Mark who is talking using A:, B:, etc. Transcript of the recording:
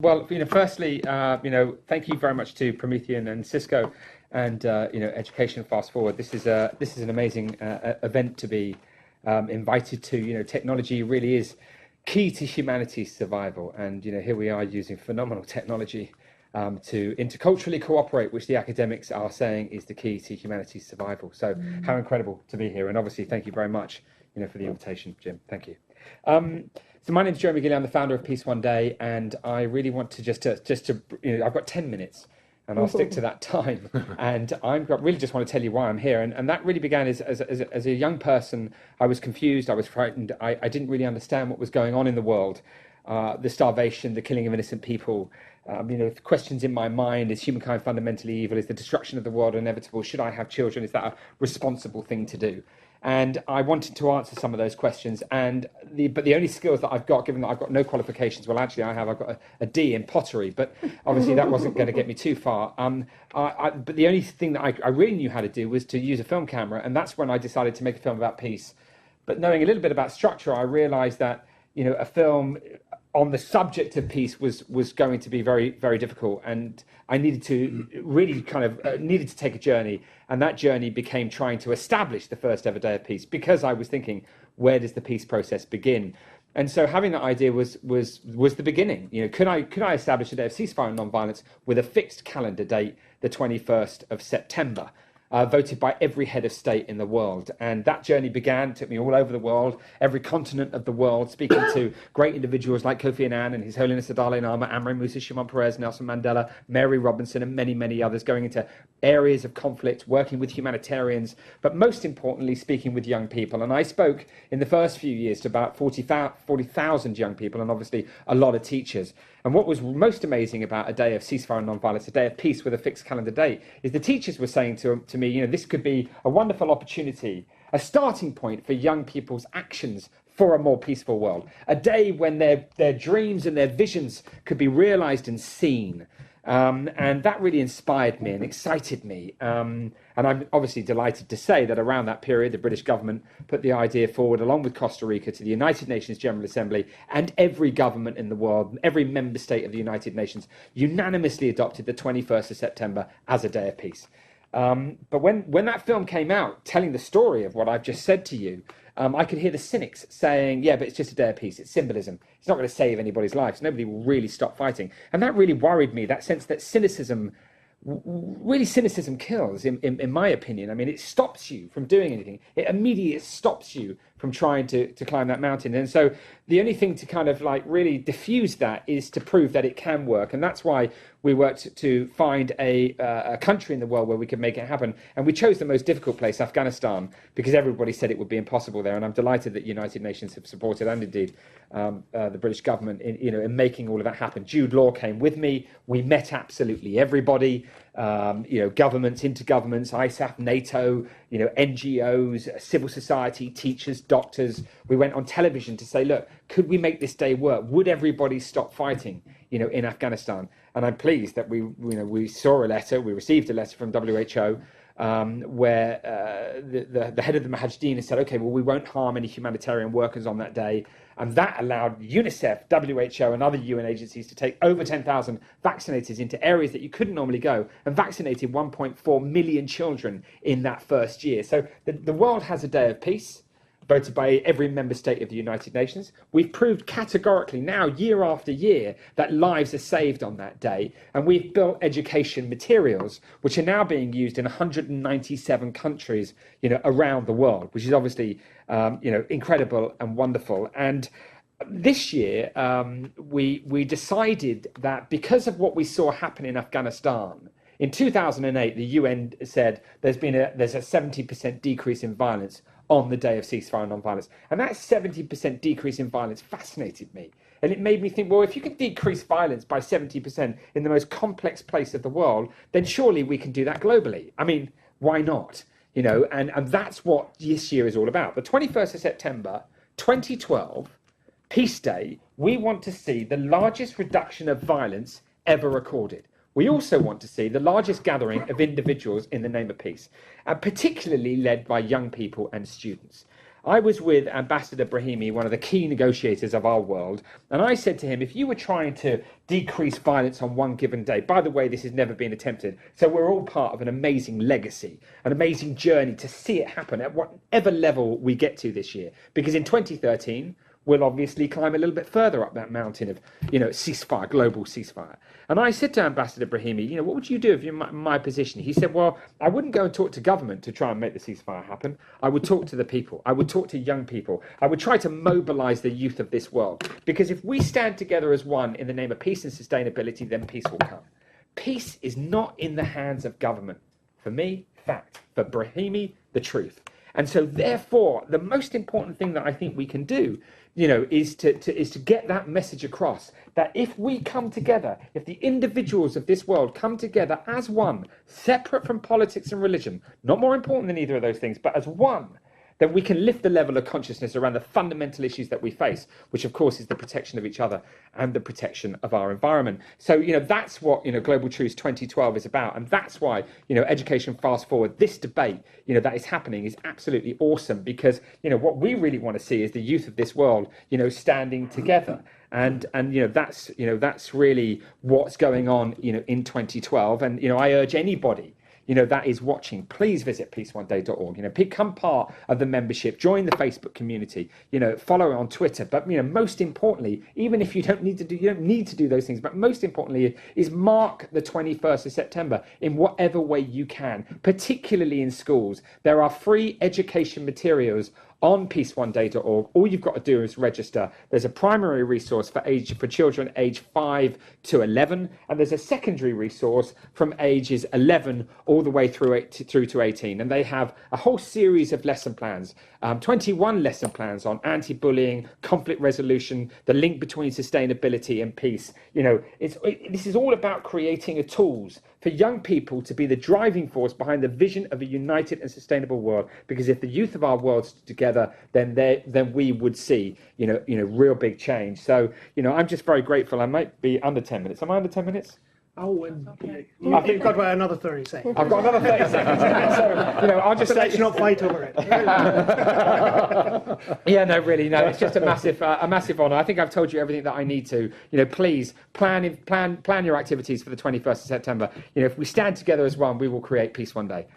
A: Well, firstly, thank you very much to Promethean and Cisco, and Education Fast Forward. This is an amazing event to be invited to. Technology really is key to humanity's survival, and here we are using phenomenal technology to interculturally cooperate, which the academics are saying is the key to humanity's survival. So, how incredible to be here, and obviously, thank you very much, for the invitation, Jim. Thank you. So my name is Jeremy Gilly. I'm the founder of Peace One Day, and I really want to just to I've got 10 minutes, and I'll stick to that time. And I really just want to tell you why I'm here, and that really began as a young person. I was confused, I was frightened, I didn't really understand what was going on in the world, the starvation, the killing of innocent people. Questions in my mind: is humankind fundamentally evil? Is the destruction of the world inevitable? Should I have children? Is that a responsible thing to do? And I wanted to answer some of those questions. But the only skills that I've got, given that I've got no qualifications, well, actually I've got a D in pottery, but obviously that wasn't going to get me too far. But the only thing that I really knew how to do was to use a film camera, and that's when I decided to make a film about peace. But knowing a little bit about structure, I realized that a film on the subject of peace was going to be very, very difficult, and I needed to really needed to take a journey, and that journey became trying to establish the first ever day of peace, because I was thinking, where does the peace process begin? And so having that idea was the beginning. Could I establish a day of ceasefire and non-violence with a fixed calendar date, the 21st of September? Voted by every head of state in the world. And that journey took me all over the world, every continent of the world, speaking to great individuals like Kofi Annan and His Holiness the Dalai Lama, Amri Musa, Shimon Peres, Nelson Mandela, Mary Robinson, and many, many others, going into areas of conflict, working with humanitarians, but most importantly, speaking with young people. And I spoke in the first few years to about 40,000 young people, and obviously a lot of teachers. And what was most amazing about a day of ceasefire and non-violence, a day of peace with a fixed calendar date, is the teachers were saying to me, this could be a wonderful opportunity, a starting point for young people's actions for a more peaceful world. A day when their dreams and their visions could be realized and seen. And that really inspired me and excited me. And I'm obviously delighted to say that around that period, the British government put the idea forward, along with Costa Rica, to the United Nations General Assembly, and every government in the world, every member state of the United Nations, unanimously adopted the 21st of September as a day of peace. But when that film came out, telling the story of what I've just said to you, I could hear the cynics saying, yeah, but it's just a day of peace. It's symbolism. It's not going to save anybody's lives. Nobody will really stop fighting. And that really worried me, that sense that cynicism kills, in my opinion. I mean, it stops you from doing anything. It immediately stops you from trying to climb that mountain. And so the only thing to really diffuse that is to prove that it can work. And that's why we worked to find a country in the world where we could make it happen. And we chose the most difficult place, Afghanistan, because everybody said it would be impossible there. And I'm delighted that United Nations have supported, and indeed the British government, in making all of that happen. Jude Law came with me. We met absolutely everybody, governments, intergovernments, ISAF, NATO, NGOs, civil society, teachers, doctors. We went on television to say, look, could we make this day work? Would everybody stop fighting, in Afghanistan? And I'm pleased that we received a letter from WHO, where the head of the Mujahideen has said, okay, well, we won't harm any humanitarian workers on that day. And that allowed UNICEF, WHO, and other UN agencies to take over 10,000 vaccinators into areas that you couldn't normally go, and vaccinated 1.4 million children in that first year. So the world has a day of peace, voted by every member state of the United Nations. We've proved categorically now, year after year, that lives are saved on that day. And we've built education materials, which are now being used in 197 countries, around the world, which is obviously, incredible and wonderful. And this year, we decided that because of what we saw happen in Afghanistan, in 2008, the UN said there's a 70% decrease in violence on the day of ceasefire and non-violence. And that 70% decrease in violence fascinated me. And it made me think, well, if you can decrease violence by 70% in the most complex place of the world, then surely we can do that globally. I mean, why not? And that's what this year is all about. The 21st of September, 2012, Peace Day, we want to see the largest reduction of violence ever recorded. We also want to see the largest gathering of individuals in the name of peace, particularly led by young people and students. I was with Ambassador Brahimi, one of the key negotiators of our world, and I said to him, if you were trying to decrease violence on one given day, by the way, this has never been attempted, so we're all part of an amazing legacy, an amazing journey to see it happen at whatever level we get to this year, because in 2013, we'll obviously climb a little bit further up that mountain of, ceasefire, global ceasefire. And I said to Ambassador Brahimi, what would you do if you're in my position? He said, well, I wouldn't go and talk to government to try and make the ceasefire happen. I would talk to the people. I would talk to young people. I would try to mobilize the youth of this world. Because if we stand together as one in the name of peace and sustainability, then peace will come. Peace is not in the hands of government. For me, fact. For Brahimi, the truth. And so therefore, the most important thing that I think we can do, is to get that message across, that if we come together, if the individuals of this world come together as one, separate from politics and religion, not more important than either of those things, but as one, then we can lift the level of consciousness around the fundamental issues that we face, which of course is the protection of each other and the protection of our environment. So, that's what, Global Truths 2012 is about. And that's why, Education Fast Forward, this debate, that is happening is absolutely awesome, because, what we really want to see is the youth of this world, standing together. And that's really what's going on, in 2012. And, I urge anybody, that is watching, please visit peaceoneday.org. Become part of the membership, join the Facebook community, follow on Twitter. But most importantly, even if you don't need to do those things, but most importantly is mark the 21st of September in whatever way you can, particularly in schools. There are free education materials on peaceoneday.org. All you've got to do is register. There's a primary resource for children aged 5 to 11, and there's a secondary resource from ages 11 all the way through to 18. And they have a whole series of lesson plans, 21 lesson plans on anti-bullying, conflict resolution, the link between sustainability and peace. This is all about creating tools for young people to be the driving force behind the vision of a united and sustainable world. Because if the youth of our world stood together, then we would see, real big change. So, I'm just very grateful. I might be under 10 minutes. Am I under 10 minutes?
B: Oh, and you've got about another 30 seconds.
A: I've got another 30 seconds. So, I'll just say...
B: Let's not fight over it.
A: Yeah, no, really, no. It's just a massive honour. I think I've told you everything that I need to. Please plan your activities for the 21st of September. If we stand together as one, we will create peace one day.